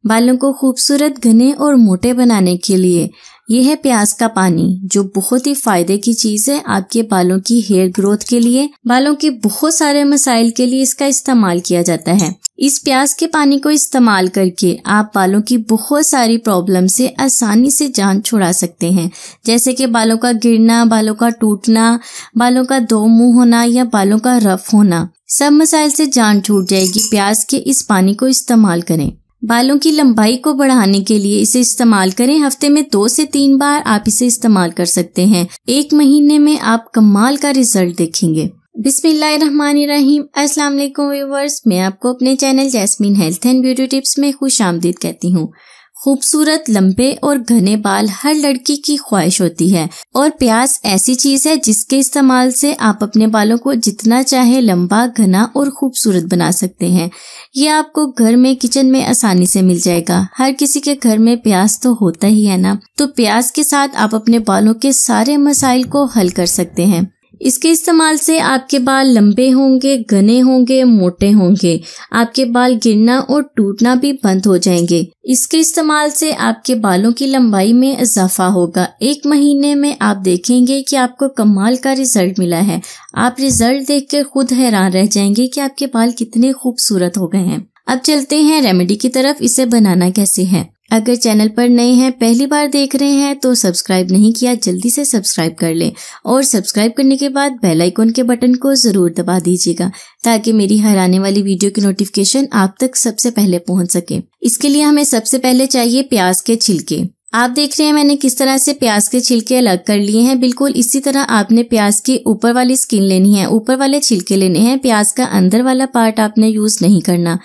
बालों को खूबसूरत, घने और मोटे बनाने के लिए यह है प्याज का पानी, जो बहुत ही फायदे की चीज है आपके बालों की हेयर ग्रोथ के लिए। बालों के बहुत सारे मसाइल के लिए इसका इस्तेमाल किया जाता है। इस प्याज के पानी को इस्तेमाल करके आप बालों की बहुत सारी प्रॉब्लम से आसानी से जान छुड़ा सकते हैं, जैसे कि बालों का गिरना, बालों का टूटना, बालों का दो मुंह होना या बालों का रफ होना। सब मसाइल से जान छूट जाएगी प्याज के इस पानी को इस्तेमाल करें। बालों की लंबाई को बढ़ाने के लिए इसे इस्तेमाल करें। हफ्ते में 2 से 3 बार आप इसे इस्तेमाल कर सकते हैं। 1 महीने में आप कमाल का रिजल्ट देखेंगे। बिस्मिल्लाहिर्रहमानिर्रहीम। अस्सलाम वालेकुम व्यूअर्स, मैं आपको अपने channel jasmine health and beauty tips में खुशामदीद कहती हूँ। खूबसूरत, लंबे और घने बाल हर लड़की की ख्वाहिश होती है और प्याज ऐसी चीज है जिसके इस्तेमाल से आप अपने बालों को जितना चाहे लंबा, घना और खूबसूरत बना सकते हैं। ये आपको घर में, किचन में आसानी से मिल जाएगा। हर किसी के घर में प्याज तो होता ही है ना, तो प्याज के साथ आप अपने बालों के सारे मसाइल को हल कर सकते हैं। इसके इस्तेमाल से आपके बाल लंबे होंगे, घने होंगे, मोटे होंगे। आपके बाल गिरना और टूटना भी बंद हो जाएंगे। इसके इस्तेमाल से आपके बालों की लंबाई में इजाफा होगा। 1 महीने में आप देखेंगे कि आपको कमाल का रिजल्ट मिला है। आप रिजल्ट देखकर खुद हैरान रह जाएंगे कि आपके बाल कितने खूबसूरत हो गए हैं। अब चलते हैं रेमेडी की तरफ। इसे बनाना कैसे है। अगर चैनल पर नए हैं, पहली बार देख रहे हैं तो सब्सक्राइब नहीं किया, जल्दी से सब्सक्राइब कर लें और सब्सक्राइब करने के बाद बेल आइकन के बटन को जरूर दबा दीजिएगा ताकि मेरी हर आने वाली वीडियो की नोटिफिकेशन आप तक सबसे पहले पहुंच सके। इसके लिए हमें सबसे पहले चाहिए प्याज के छिलके। आप देख रहे हैं मैंने किस तरह से प्याज के छिलके अलग कर लिए हैं। बिल्कुल इसी तरह आपने प्याज की ऊपर वाली स्किन लेनी है, ऊपर वाले छिलके लेने हैं। प्याज का अंदर वाला पार्ट आपने यूज नहीं करना।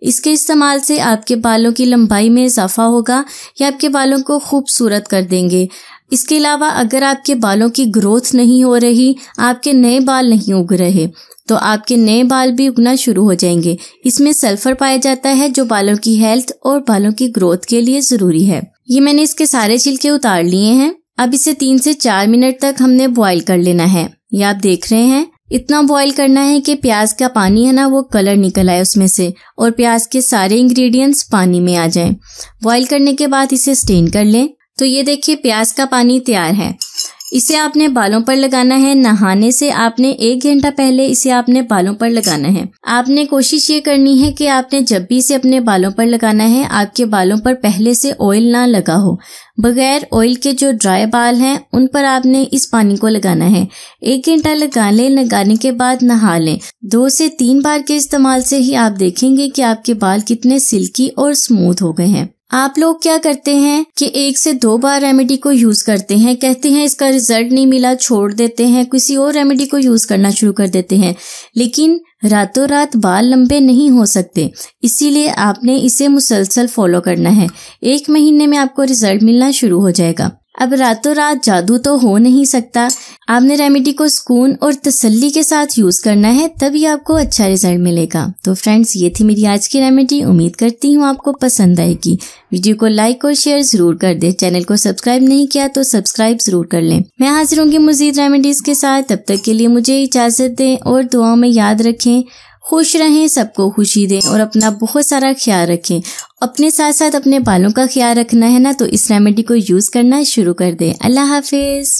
इसके इस्तेमाल से आपके बालों की लंबाई में इजाफा होगा, या आपके बालों को खूबसूरत कर देंगे। इसके अलावा अगर आपके बालों की ग्रोथ नहीं हो रही, आपके नए बाल नहीं उग रहे, तो आपके नए बाल भी उगना शुरू हो जाएंगे। इसमें सल्फर पाया जाता है जो बालों की हेल्थ और बालों की ग्रोथ के लिए जरूरी है। ये मैंने इसके सारे छिलके उतार लिए हैं। अब इसे 3 से 4 मिनट तक हमने बॉईल कर लेना है। ये आप देख रहे हैं, इतना बॉईल करना है कि प्याज का पानी है ना, वो कलर निकल आए उसमें से और प्याज के सारे इंग्रेडिएंट्स पानी में आ जाएं। बॉईल करने के बाद इसे स्टेन कर लें। तो ये देखिए प्याज का पानी तैयार है। इसे आपने बालों पर लगाना है। नहाने से आपने 1 घंटा पहले इसे आपने बालों पर लगाना है। आपने कोशिश ये करनी है कि आपने जब भी इसे अपने बालों पर लगाना है, आपके बालों पर पहले से ऑयल ना लगा हो। बगैर ऑयल के जो ड्राई बाल हैं उन पर आपने इस पानी को लगाना है। 1 घंटा लगा लें। लगाने के बाद नहा लें। 2 से 3 बार के इस्तेमाल से ही आप देखेंगे कि आपके बाल कितने सिल्की और स्मूथ हो गए हैं। आप लोग क्या करते हैं कि 1 से 2 बार रेमेडी को यूज करते हैं, कहते हैं इसका रिजल्ट नहीं मिला, छोड़ देते हैं, किसी और रेमेडी को यूज करना शुरू कर देते हैं। लेकिन रातों रात बाल लंबे नहीं हो सकते, इसीलिए आपने इसे मुसलसल फॉलो करना है। 1 महीने में आपको रिजल्ट मिलना शुरू हो जाएगा। अब रातों रात जादू तो हो नहीं सकता। आपने रेमेडी को सुकून और तसल्ली के साथ यूज करना है, तभी आपको अच्छा रिजल्ट मिलेगा। तो फ्रेंड्स, ये थी मेरी आज की रेमेडी। उम्मीद करती हूँ आपको पसंद आएगी। वीडियो को लाइक और शेयर जरूर कर दे। चैनल को सब्सक्राइब नहीं किया तो सब्सक्राइब जरूर कर लें। मैं हाजिर होंगी मजीद रेमेडीज के साथ। तब तक के लिए मुझे इजाजत दें और दुआओं में याद रखें। खुश रहें, सबको खुशी दें और अपना बहुत सारा ख्याल रखें। अपने साथ साथ अपने बालों का ख्याल रखना है ना, तो इस रेमेडी को यूज करना शुरू कर दें। अल्लाह हाफिज।